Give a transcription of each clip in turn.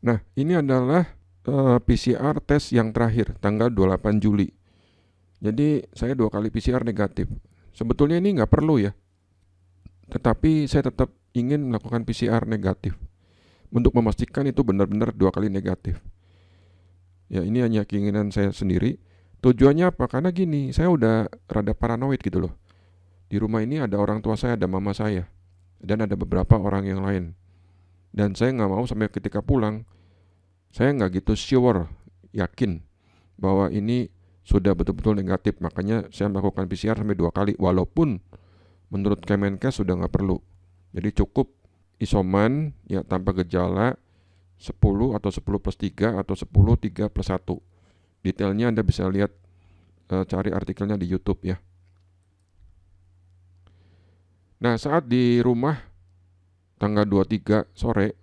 Nah, ini adalah PCR tes yang terakhir, tanggal 28 Juli. Jadi, saya 2 kali PCR negatif. Sebetulnya ini nggak perlu ya, tetapi saya tetap ingin melakukan PCR negatif untuk memastikan itu benar-benar 2 kali negatif. Ya, ini hanya keinginan saya sendiri. Tujuannya apa? Karena gini, saya udah rada paranoid gitu loh. Di rumah ini ada orang tua saya, ada mama saya, dan ada beberapa orang yang lain. Dan saya nggak mau sampai ketika pulang, saya nggak gitu sure, yakin bahwa ini sudah betul-betul negatif. Makanya saya melakukan PCR sampai 2 kali, walaupun menurut Kemenkes sudah nggak perlu. Jadi cukup isoman ya tanpa gejala 10 atau 10 plus 3 atau 10 3 plus 1. Detailnya Anda bisa lihat, cari artikelnya di YouTube ya. Nah, saat di rumah tanggal 23 sore,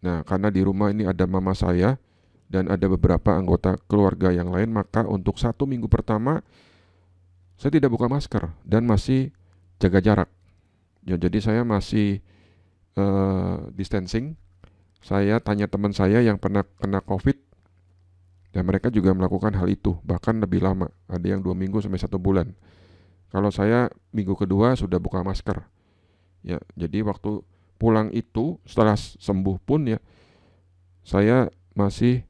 nah karena di rumah ini ada mama saya dan ada beberapa anggota keluarga yang lain, maka untuk 1 minggu pertama saya tidak buka masker dan masih jaga jarak. Ya, jadi saya masih distancing. Saya tanya teman saya yang pernah kena COVID dan mereka juga melakukan hal itu, bahkan lebih lama. Ada yang 2 minggu sampai 1 bulan. Kalau saya minggu kedua sudah buka masker. Ya, jadi waktu pulang itu setelah sembuh pun ya saya masih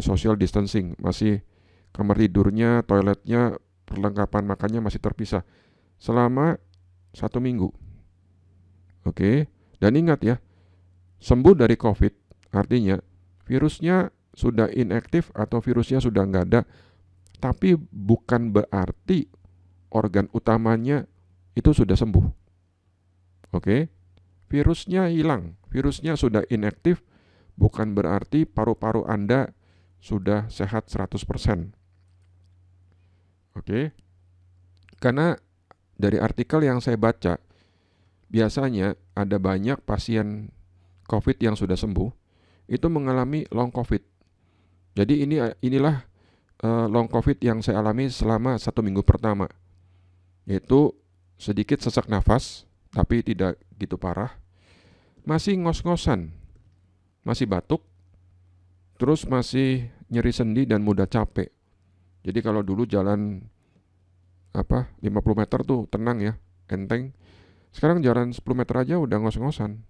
social distancing, masih kamar tidurnya, toiletnya, perlengkapan makannya masih terpisah selama 1 minggu. Oke, dan ingat ya, sembuh dari COVID artinya virusnya sudah inaktif atau virusnya sudah nggak ada, tapi bukan berarti organ utamanya itu sudah sembuh. Oke, virusnya hilang, virusnya sudah inaktif, bukan berarti paru-paru Anda sudah sehat 100%. Oke, karena dari artikel yang saya baca, biasanya ada banyak pasien COVID yang sudah sembuh itu mengalami long COVID. Jadi inilah long COVID yang saya alami selama 1 minggu pertama, yaitu sedikit sesak nafas, tapi tidak gitu parah, masih ngos-ngosan, masih batuk, terus masih nyeri sendi dan mudah capek. Jadi kalau dulu jalan 50 meter tuh tenang ya, enteng. Sekarang jalan 10 meter aja udah ngos-ngosan.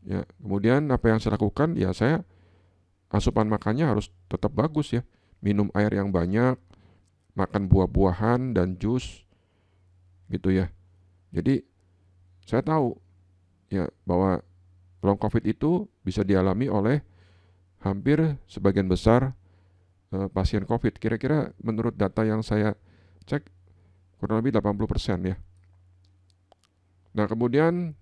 Ya, kemudian apa yang saya lakukan? Ya saya asupan makannya harus tetap bagus ya. Minum air yang banyak, makan buah-buahan dan jus gitu ya. Jadi saya tahu ya bahwa long COVID itu bisa dialami oleh hampir sebagian besar pasien COVID. Kira-kira menurut data yang saya cek kurang lebih 80% ya. Nah, kemudian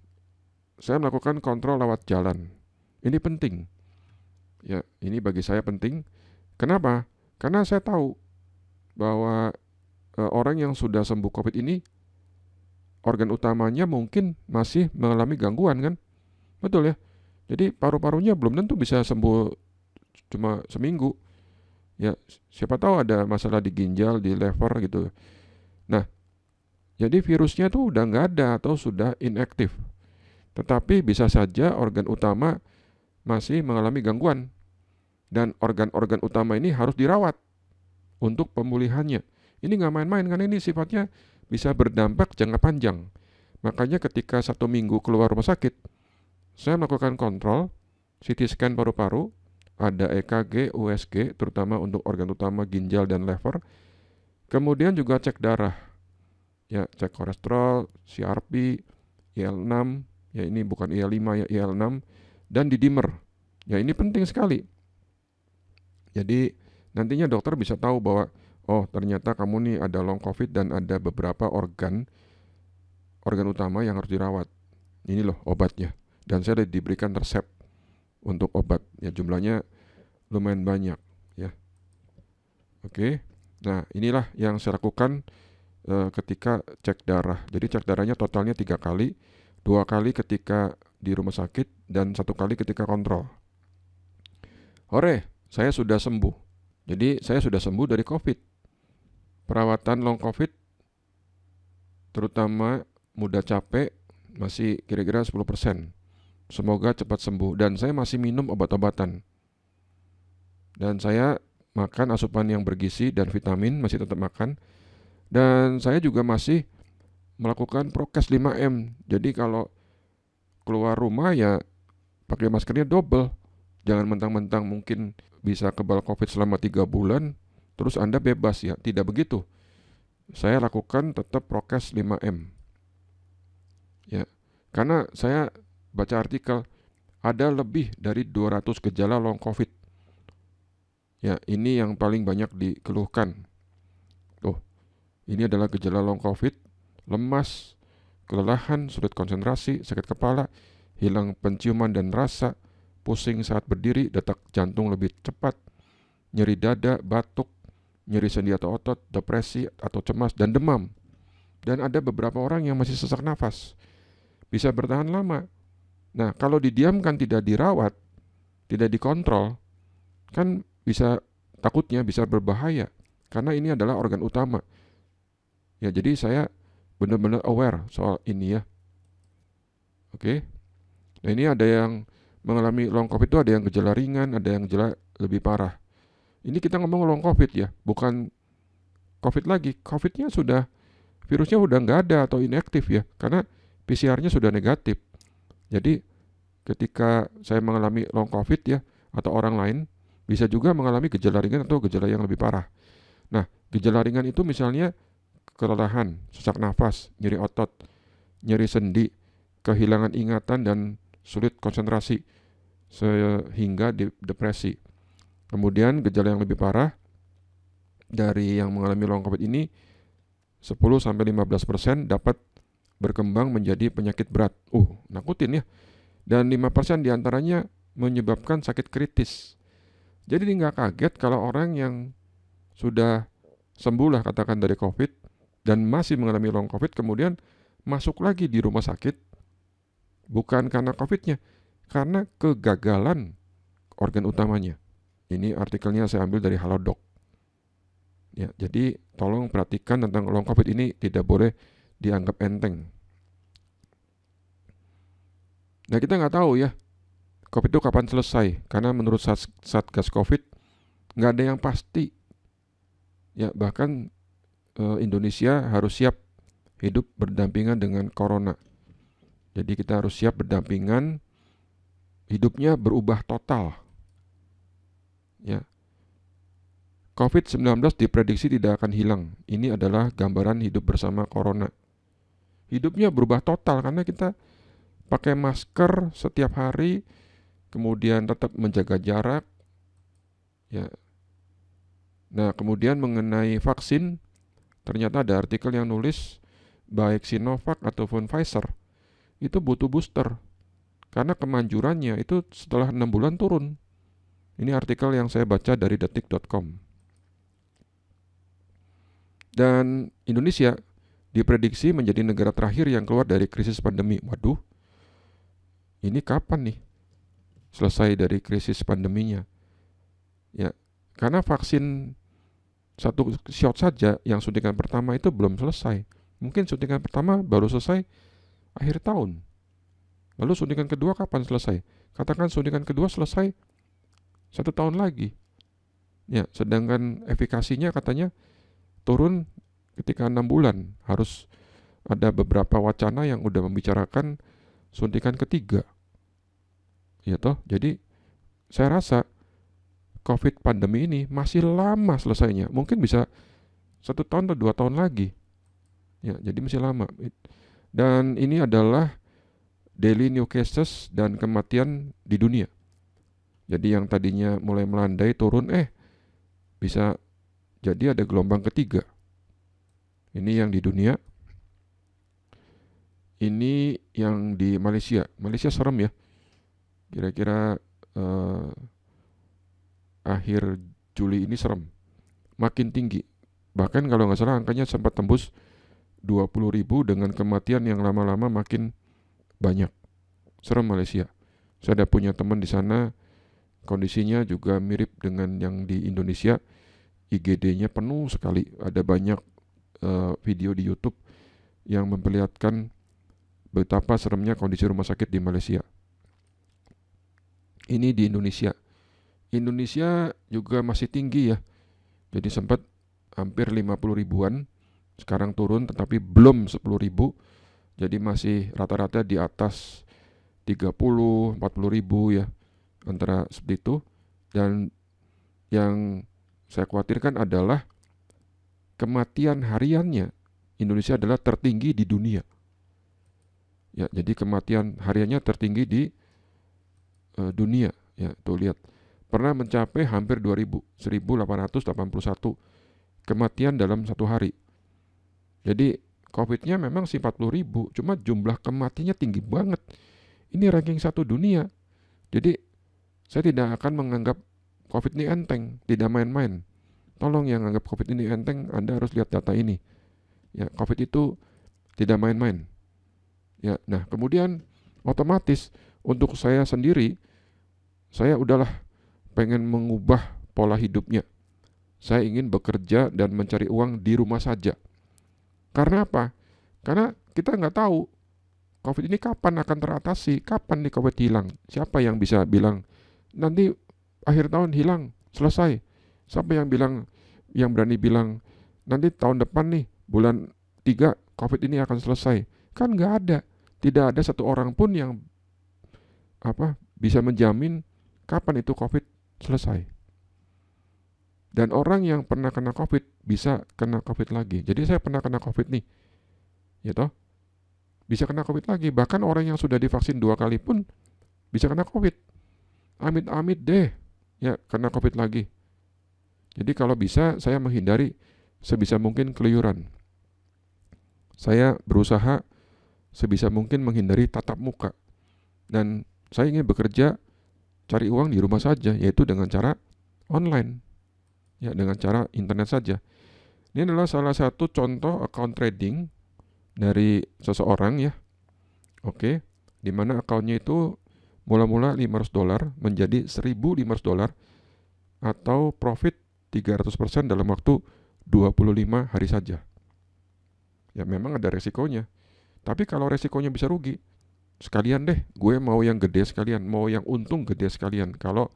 saya melakukan kontrol lewat jalan. Ini penting. Ya, ini bagi saya penting. Kenapa? Karena saya tahu bahwa orang yang sudah sembuh COVID ini organ utamanya mungkin masih mengalami gangguan kan? Betul ya? Jadi paru-parunya belum tentu bisa sembuh cuma seminggu. Ya, siapa tahu ada masalah di ginjal, di lever gitu. Nah, jadi virusnya tuh udah nggak ada atau sudah inaktif. Tetapi bisa saja organ utama masih mengalami gangguan. Dan organ-organ utama ini harus dirawat untuk pemulihannya. Ini nggak main-main karena ini sifatnya bisa berdampak jangka panjang. Makanya ketika 1 minggu keluar rumah sakit, saya melakukan kontrol, CT scan paru-paru, ada EKG, USG, terutama untuk organ utama ginjal dan lever. Kemudian juga cek darah, ya cek kolesterol, CRP, IL-6, ya ini bukan IL-5 ya IL-6, dan didimer. Ya ini penting sekali. Jadi nantinya dokter bisa tahu bahwa oh ternyata kamu nih ada long COVID dan ada beberapa organ utama yang harus dirawat. Ini loh obatnya. Dan saya diberikan resep untuk obat. Ya jumlahnya lumayan banyak ya. Oke. Nah, inilah yang saya lakukan ketika cek darah. Jadi cek darahnya totalnya 3 kali. 2 kali ketika di rumah sakit dan 1 kali ketika kontrol. Hore, saya sudah sembuh. Jadi saya sudah sembuh dari COVID. Perawatan long COVID terutama mudah capek masih kira-kira 10%. Semoga cepat sembuh. Dan saya masih minum obat-obatan. Dan saya makan asupan yang bergizi dan vitamin, masih tetap makan. Dan saya juga masih melakukan prokes 5M. Jadi kalau keluar rumah ya pakai maskernya double. Jangan mentang-mentang mungkin bisa kebal COVID selama 3 bulan, terus Anda bebas ya. Tidak begitu. Saya lakukan tetap prokes 5M. Ya. Karena saya baca artikel, ada lebih dari 200 gejala long COVID. Ya, ini yang paling banyak dikeluhkan. Tuh, ini adalah gejala long COVID, lemas, kelelahan, sulit konsentrasi, sakit kepala, hilang penciuman dan rasa, pusing saat berdiri, detak jantung lebih cepat, nyeri dada, batuk, nyeri sendi atau otot, depresi atau cemas, dan demam. Dan ada beberapa orang yang masih sesak nafas, bisa bertahan lama. Nah, kalau didiamkan, tidak dirawat, tidak dikontrol, kan takutnya bisa berbahaya, karena ini adalah organ utama. Ya, jadi saya benar-benar aware soal ini ya. Oke. Nah, ini ada yang mengalami long COVID itu ada yang gejala ringan, ada yang gejala lebih parah. Ini kita ngomong long COVID ya, bukan COVID lagi. COVID-nya virusnya udah nggak ada atau inaktif ya, karena PCR-nya sudah negatif. Jadi ketika saya mengalami long COVID ya, atau orang lain, bisa juga mengalami gejala ringan atau gejala yang lebih parah. Nah, gejala ringan itu misalnya kelelahan, sesak nafas, nyeri otot, nyeri sendi, kehilangan ingatan dan sulit konsentrasi, sehingga depresi. Kemudian gejala yang lebih parah dari yang mengalami long COVID ini 10-15% dapat berkembang menjadi penyakit berat. Nakutin ya. Dan 5% diantaranya menyebabkan sakit kritis. Jadi nggak kaget kalau orang yang sudah sembuh lah katakan dari COVID dan masih mengalami long COVID kemudian masuk lagi di rumah sakit, bukan karena COVID-nya, karena kegagalan organ utamanya. Ini artikelnya saya ambil dari Halodoc. Ya, jadi tolong perhatikan tentang long COVID ini, tidak boleh dianggap enteng. Nah, kita nggak tahu ya COVID itu kapan selesai, karena menurut Satgas COVID nggak ada yang pasti. Ya, bahkan Indonesia harus siap hidup berdampingan dengan corona. Jadi kita harus siap berdampingan, hidupnya berubah total. Ya. COVID-19 diprediksi tidak akan hilang. Ini adalah gambaran hidup bersama corona. Hidupnya berubah total karena kita pakai masker setiap hari, kemudian tetap menjaga jarak. Ya. Nah, kemudian mengenai vaksin, ternyata ada artikel yang nulis baik Sinovac ataupun Pfizer itu butuh booster karena kemanjurannya itu setelah 6 bulan turun. Ini artikel yang saya baca dari detik.com. Dan Indonesia diprediksi menjadi negara terakhir yang keluar dari krisis pandemi. Waduh, ini kapan nih selesai dari krisis pandeminya? Ya, karena vaksin satu shot saja yang suntikan pertama itu belum selesai. Mungkin suntikan pertama baru selesai akhir tahun. Lalu suntikan kedua kapan selesai? Katakan suntikan kedua selesai 1 tahun lagi. Ya, sedangkan efikasinya katanya turun ketika 6 bulan. Harus ada beberapa wacana yang udah membicarakan suntikan ketiga. Ya toh, jadi saya rasa COVID pandemi ini masih lama selesainya. Mungkin bisa 1 tahun atau 2 tahun lagi. Ya, jadi masih lama. Dan ini adalah daily new cases dan kematian di dunia. Jadi yang tadinya mulai melandai turun, bisa jadi ada gelombang ketiga. Ini yang di dunia. Ini yang di Malaysia. Malaysia serem ya. Kira-kira akhir Juli ini serem. Makin tinggi. Bahkan kalau nggak salah angkanya sempat tembus 20.000 dengan kematian yang lama-lama makin banyak. Serem Malaysia. Saya ada punya teman di sana, kondisinya juga mirip dengan yang di Indonesia. IGD-nya penuh sekali. Ada banyak video di YouTube yang memperlihatkan betapa seremnya kondisi rumah sakit di Malaysia. Ini di Indonesia. Indonesia juga masih tinggi ya. Jadi sempat hampir 50 ribuan. Sekarang turun tetapi belum 10 ribu. Jadi masih rata-rata di atas 30, 40 ribu ya. Antara seperti itu. Dan yang saya khawatirkan adalah kematian hariannya. Indonesia adalah tertinggi di dunia. Ya, jadi kematian hariannya tertinggi di dunia. Ya, tuh lihat. Pernah mencapai hampir 2000, 1881 kematian dalam satu hari. Jadi COVID-nya memang sih 40 ribu, cuma jumlah kematiannya tinggi banget. Ini ranking 1 dunia. Jadi saya tidak akan menganggap COVID ini enteng, tidak main-main. Tolong yang anggap COVID ini enteng, Anda harus lihat data ini. Ya, COVID itu tidak main-main. Ya, nah kemudian otomatis untuk saya sendiri, saya udahlah pengen mengubah pola hidupnya. Saya ingin bekerja dan mencari uang di rumah saja. Karena apa? Karena kita nggak tahu COVID ini kapan akan teratasi, kapan nih COVID hilang. Siapa yang bisa bilang nanti akhir tahun hilang, selesai? Siapa yang berani bilang nanti tahun depan nih bulan 3 COVID ini akan selesai? Kan nggak ada. Tidak ada satu orang pun yang bisa menjamin kapan itu COVID selesai. Dan orang yang pernah kena COVID bisa kena COVID lagi. Jadi saya pernah kena COVID nih, ya toh, bisa kena COVID lagi. Bahkan orang yang sudah divaksin 2 kali pun bisa kena COVID. Amit-amit deh, ya kena COVID lagi. Jadi kalau bisa saya menghindari sebisa mungkin keluyuran. Saya berusaha sebisa mungkin menghindari tatap muka. Dan saya ingin bekerja, cari uang di rumah saja, yaitu dengan cara online. Ya, dengan cara internet saja. Ini adalah salah satu contoh account trading dari seseorang ya. Oke, di mana accountnya itu mula-mula $500 menjadi $1.500 atau profit 300% dalam waktu 25 hari saja. Ya memang ada resikonya. Tapi kalau resikonya bisa rugi, sekalian deh, gue mau yang gede sekalian, mau yang untung gede sekalian. Kalau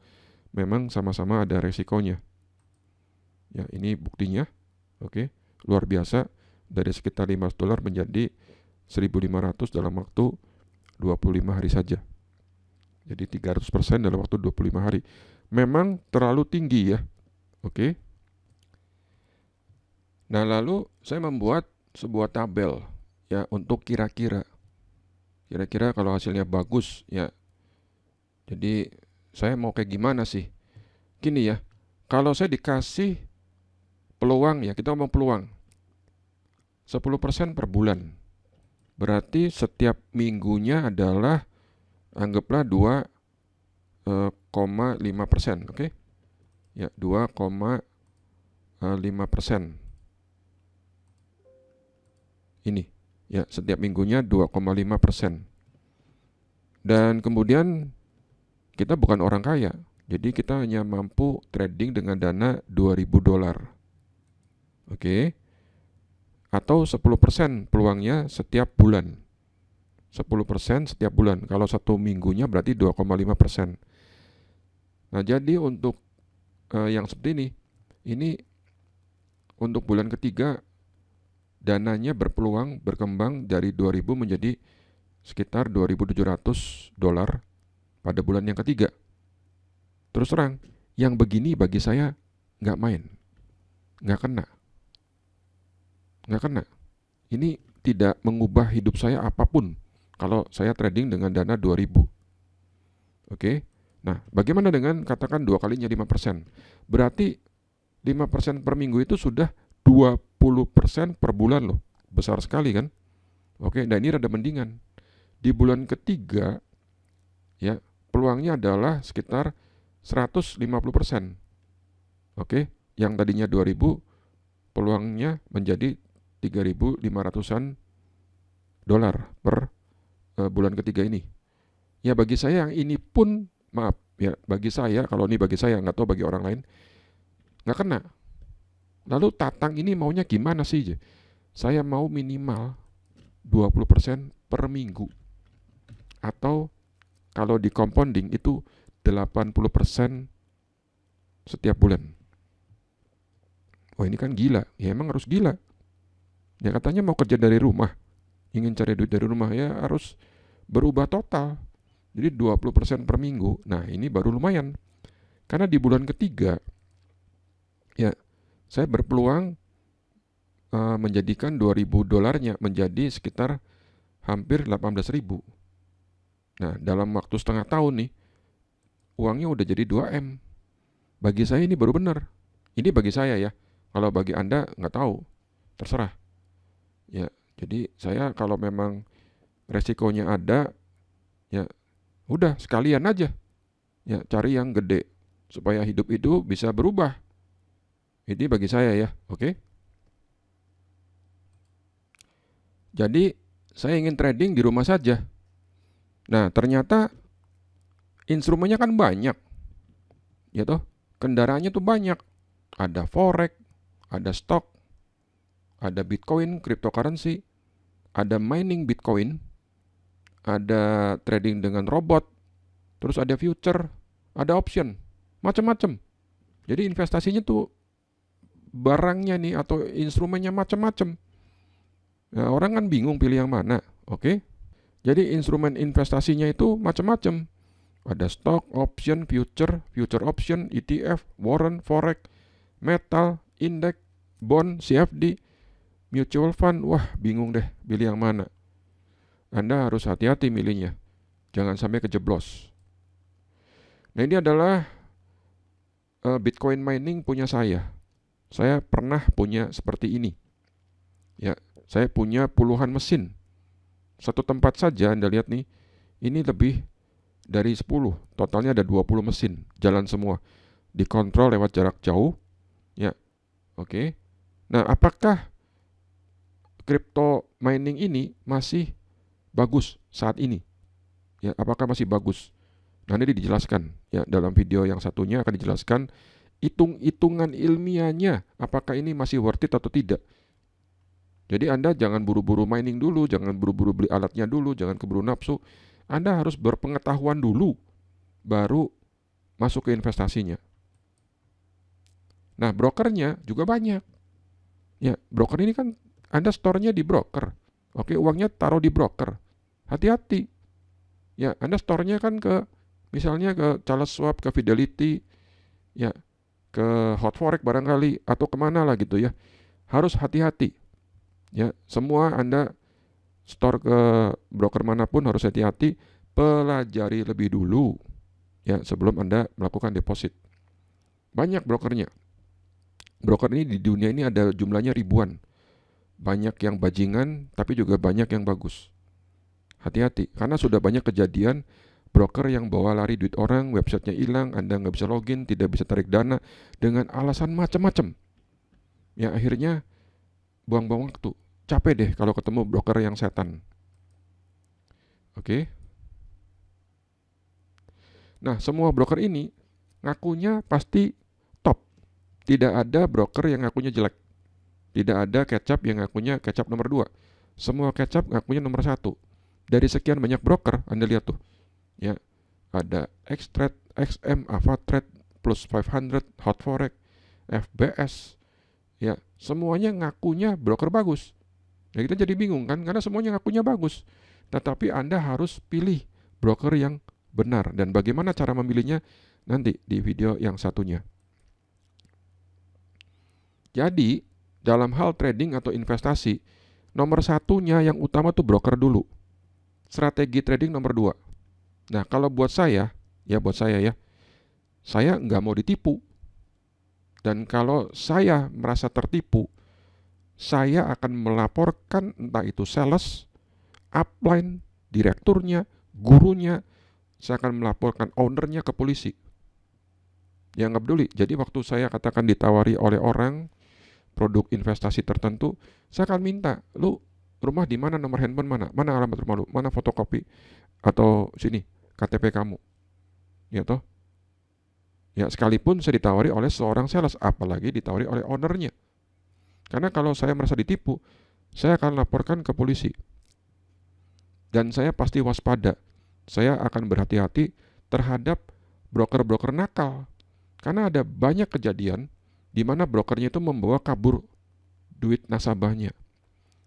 memang sama-sama ada resikonya. Ya, ini buktinya. Oke, luar biasa, dari sekitar $500 menjadi 1.500 dalam waktu 25 hari saja. Jadi 300% dalam waktu 25 hari. Memang terlalu tinggi ya. Oke. Nah, lalu saya membuat sebuah tabel ya untuk kira-kira kalau hasilnya bagus ya. Jadi saya mau kayak gimana sih? Gini ya. Kalau saya dikasih peluang ya, kita ngomong peluang 10% per bulan. Berarti setiap minggunya adalah anggaplah 2,5%, oke? Ya, 2,5%. Ini, ya setiap minggunya 2,5%. Dan kemudian kita bukan orang kaya, jadi kita hanya mampu trading dengan dana $2.000. Oke. Atau 10% peluangnya setiap bulan. 10% setiap bulan. Kalau satu minggunya berarti 2,5%. Nah, jadi untuk yang seperti ini untuk bulan ketiga dananya berpeluang berkembang dari 2.000 menjadi sekitar $2.700 pada bulan yang ketiga. Terus terang, yang begini bagi saya nggak main, nggak kena. Ini tidak mengubah hidup saya apapun kalau saya trading dengan dana 2.000. Oke. Nah, bagaimana dengan katakan 2 kalinya 5%? Berarti 5% per minggu itu sudah 20% per bulan loh. Besar sekali kan? Oke, dan ini rada mendingan. Di bulan ketiga ya, peluangnya adalah sekitar 150%. Oke, yang tadinya 2.000 peluangnya menjadi 3.500-an dolar per bulan ketiga ini. Ya bagi saya yang ini pun, maaf ya, bagi saya, kalau ini bagi saya, nggak tahu bagi orang lain, nggak kena. Lalu Tatang ini maunya gimana sih? Saya mau minimal 20% per minggu. Atau kalau di compounding itu 80% setiap bulan. Wah, ini kan gila. Ya emang harus gila. Ya katanya mau kerja dari rumah, ingin cari duit dari rumah, ya harus berubah total. Jadi 20% per minggu. Nah, ini baru lumayan. Karena di bulan ketiga, ya saya berpeluang menjadikan $2.000 menjadi sekitar hampir 18.000. Nah, dalam waktu setengah tahun nih, uangnya udah jadi 2M. Bagi saya ini baru benar. Ini bagi saya ya. Kalau bagi Anda nggak tahu, terserah. Ya, jadi saya kalau memang resikonya ada, ya udah sekalian aja. Ya, cari yang gede supaya hidup itu bisa berubah. Ini bagi saya ya, oke? Jadi saya ingin trading di rumah saja. Nah, ternyata instrumennya kan banyak, ya toh? Kendaraannya tuh banyak. Ada forex, ada stok, ada Bitcoin, cryptocurrency, ada mining Bitcoin, ada trading dengan robot, terus ada future, ada option, macam-macam. Jadi investasinya tuh barangnya nih atau instrumennya macam-macam. Nah, orang kan bingung pilih yang mana, oke? Jadi instrumen investasinya itu macam-macam. Ada stock, option, future option, ETF, warrant, forex, metal, indeks, bond, CFD, mutual fund. Wah, bingung deh pilih yang mana. Anda harus hati-hati milihnya. Jangan sampai kejeblos. Nah, ini adalah Bitcoin mining punya saya. Saya pernah punya seperti ini. Ya, saya punya puluhan mesin. Satu tempat saja Anda lihat nih, ini lebih dari 10. Totalnya ada 20 mesin, jalan semua. Dikontrol lewat jarak jauh. Ya, oke. Nah, apakah crypto mining ini masih bagus saat ini? Ya, apakah masih bagus? Nanti dijelaskan. Ya, dalam video yang satunya akan dijelaskan hitung-hitungan ilmiahnya, apakah ini masih worth it atau tidak. Jadi Anda jangan buru-buru mining dulu, jangan buru-buru beli alatnya dulu, jangan keburu nafsu. Anda harus berpengetahuan dulu, baru masuk ke investasinya. Nah, brokernya juga banyak. Ya, broker ini kan Anda store-nya di broker. Oke, uangnya taruh di broker. Hati-hati. Ya, Anda store-nya kan misalnya ke Charles Schwab, ke Fidelity, ya, ke Hot Forex barangkali, atau kemana lah gitu ya. Harus hati-hati. Ya, semua Anda store ke broker manapun harus hati-hati, pelajari lebih dulu ya sebelum Anda melakukan deposit. Banyak brokernya. Broker ini di dunia ini ada jumlahnya ribuan. Banyak yang bajingan, tapi juga banyak yang bagus. Hati-hati, karena sudah banyak kejadian broker yang bawa lari duit orang, websitenya hilang, Anda nggak bisa login, tidak bisa tarik dana dengan alasan macam-macam. Ya akhirnya buang-buang waktu. Capek deh kalau ketemu broker yang setan. Oke. Nah, semua broker ini ngakunya pasti top. Tidak ada broker yang ngakunya jelek. Tidak ada kecap yang ngakunya kecap nomor 2. Semua kecap ngakunya nomor 1. Dari sekian banyak broker, Anda lihat tuh. Ya, ada Xtrade, XM, AvaTrade, Plus 500, Hot Forex, FBS. Ya, semuanya ngakunya broker bagus. Ya kita jadi bingung kan, karena semuanya ngakunya bagus. Tetapi Anda harus pilih broker yang benar. Dan bagaimana cara memilihnya nanti di video yang satunya. Jadi, dalam hal trading atau investasi, nomor satunya yang utama tuh broker dulu. Strategi trading nomor 2. Nah, kalau buat saya ya, saya nggak mau ditipu. Dan kalau saya merasa tertipu, saya akan melaporkan entah itu sales, upline, direkturnya, gurunya, saya akan melaporkan ownernya ke polisi. Ya nggak peduli. Jadi waktu saya katakan ditawari oleh orang produk investasi tertentu, saya akan minta, lu rumah di mana, nomor handphone mana, mana alamat rumah lu, mana fotokopi atau sini KTP kamu, ya toh. Ya sekalipun saya ditawari oleh seorang sales, apalagi ditawari oleh ownernya. Karena kalau saya merasa ditipu, saya akan laporkan ke polisi. Dan saya pasti waspada. Saya akan berhati-hati terhadap broker-broker nakal. Karena ada banyak kejadian di mana brokernya itu membawa kabur duit nasabahnya.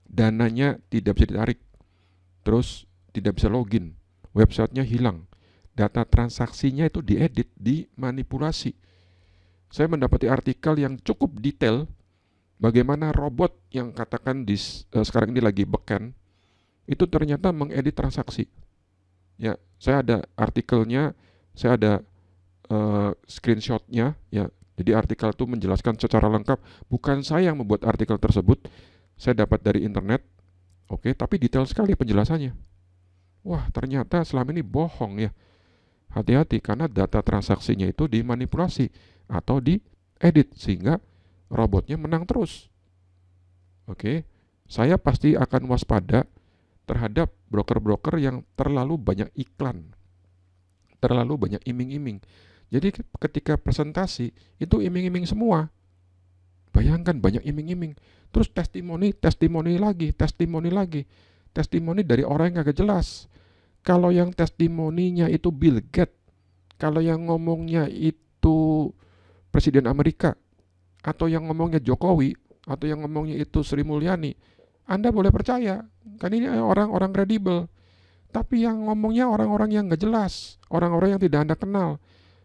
Dananya tidak bisa ditarik, terus tidak bisa login, websitenya hilang, data transaksinya itu diedit, dimanipulasi. Saya mendapati artikel yang cukup detail bagaimana robot yang katakan sekarang ini lagi beken, itu ternyata mengedit transaksi. Ya, saya ada artikelnya, saya ada screenshotnya, ya. Jadi artikel itu menjelaskan secara lengkap. Bukan saya yang membuat artikel tersebut, saya dapat dari internet. Oke, tapi detail sekali penjelasannya. Wah, ternyata selama ini bohong ya. Hati-hati karena data transaksinya itu dimanipulasi atau diedit sehingga robotnya menang terus. Oke, saya pasti akan waspada terhadap broker-broker yang terlalu banyak iklan, terlalu banyak iming-iming. Jadi ketika presentasi itu iming-iming semua. Bayangkan banyak iming-iming. Terus testimoni lagi. Testimoni dari orang yang kagak jelas. Kalau yang testimoninya itu Bill Gates, kalau yang ngomongnya itu Presiden Amerika, atau yang ngomongnya Jokowi, atau yang ngomongnya itu Sri Mulyani, Anda boleh percaya. Kan ini orang-orang kredibel. Tapi yang ngomongnya orang-orang yang gak jelas, orang-orang yang tidak Anda kenal,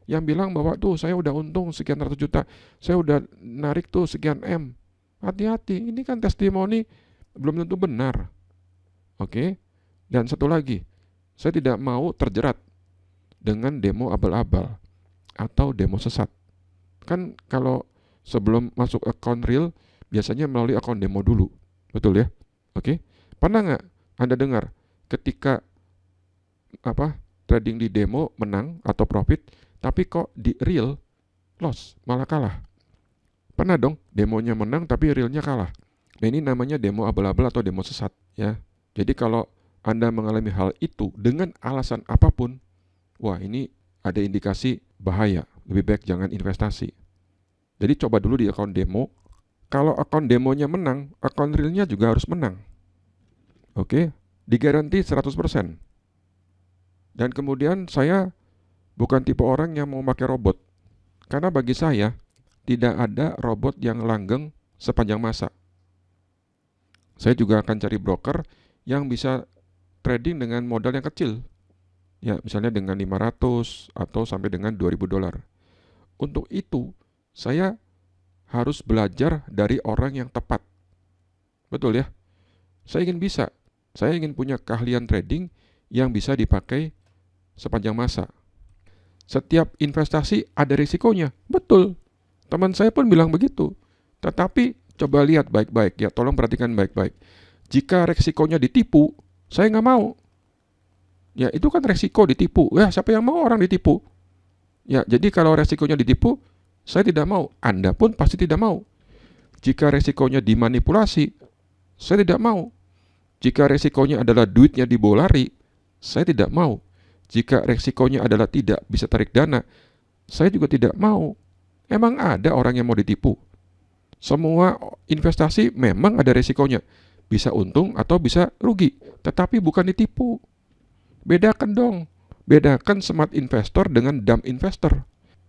yang bilang bahwa tuh saya udah untung sekian ratus juta, saya udah narik tuh sekian M. Hati-hati, ini kan testimoni belum tentu benar. Oke? Dan satu lagi, saya tidak mau terjerat dengan demo abal-abal atau demo sesat. Kan kalau sebelum masuk akun real, biasanya melalui akun demo dulu. Betul ya? Oke? Pernah nggak Anda dengar ketika trading di demo menang atau profit, tapi kok di real loss, malah kalah? Pernah dong demonya menang tapi realnya kalah. Nah, ini namanya demo abal-abal atau demo sesat ya. Jadi kalau Anda mengalami hal itu dengan alasan apapun, wah ini ada indikasi bahaya. Lebih baik jangan investasi. Jadi coba dulu di akun demo. Kalau akun demonya menang, akun realnya juga harus menang. Oke, digaransi 100%. Dan kemudian saya bukan tipe orang yang mau pakai robot. Karena bagi saya tidak ada robot yang langgeng sepanjang masa. Saya juga akan cari broker yang bisa trading dengan modal yang kecil. Ya, misalnya dengan 500 atau sampai dengan $2.000. Untuk itu, saya harus belajar dari orang yang tepat. Betul ya? Saya ingin punya keahlian trading yang bisa dipakai sepanjang masa. Setiap investasi ada risikonya. Betul. Teman saya pun bilang begitu. Tetapi coba lihat baik-baik ya, tolong perhatikan baik-baik. Jika resikonya ditipu, saya nggak mau. Ya, itu kan resiko ditipu. Ya, siapa yang mau orang ditipu? Ya, jadi kalau resikonya ditipu, saya tidak mau. Anda pun pasti tidak mau. Jika resikonya dimanipulasi, saya tidak mau. Jika resikonya adalah duitnya dibolari, saya tidak mau. Jika resikonya adalah tidak bisa tarik dana, saya juga tidak mau. Emang ada orang yang mau ditipu? Semua investasi memang ada resikonya. Bisa untung atau bisa rugi, tetapi bukan ditipu. Bedakan dong. Bedakan smart investor dengan dumb investor.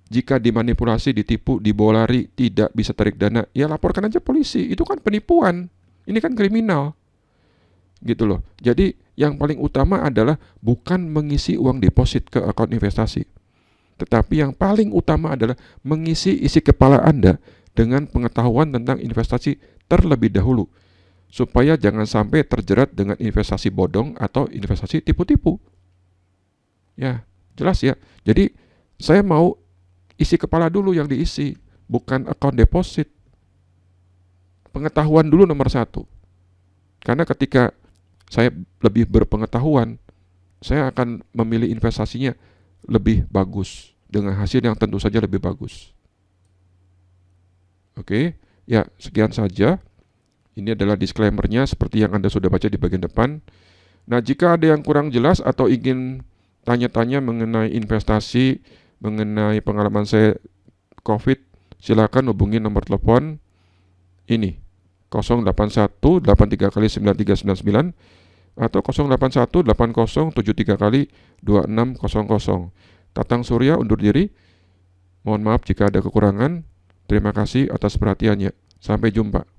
Jika dimanipulasi, ditipu, dibolari, tidak bisa tarik dana, ya laporkan aja polisi. Itu kan penipuan. Ini kan kriminal. Gitu loh. Jadi yang paling utama adalah bukan mengisi uang deposit ke akun investasi. Tetapi yang paling utama adalah mengisi isi kepala Anda dengan pengetahuan tentang investasi terlebih dahulu. Supaya jangan sampai terjerat dengan investasi bodong atau investasi tipu-tipu. Ya, jelas ya. Jadi saya mau isi kepala dulu yang diisi, bukan akun deposit. Pengetahuan dulu nomor 1. Karena ketika saya lebih berpengetahuan, saya akan memilih investasinya lebih bagus, dengan hasil yang tentu saja lebih bagus. Oke, ya sekian saja. Ini adalah disclaimer-nya seperti yang Anda sudah baca di bagian depan. Nah, jika ada yang kurang jelas atau ingin tanya-tanya mengenai investasi, mengenai pengalaman saya COVID, silakan hubungi nomor telepon ini 081 83 kali 9399 atau 081 80 73 kali 2600. Tatang Surya undur diri. Mohon maaf jika ada kekurangan. Terima kasih atas perhatiannya. Sampai jumpa.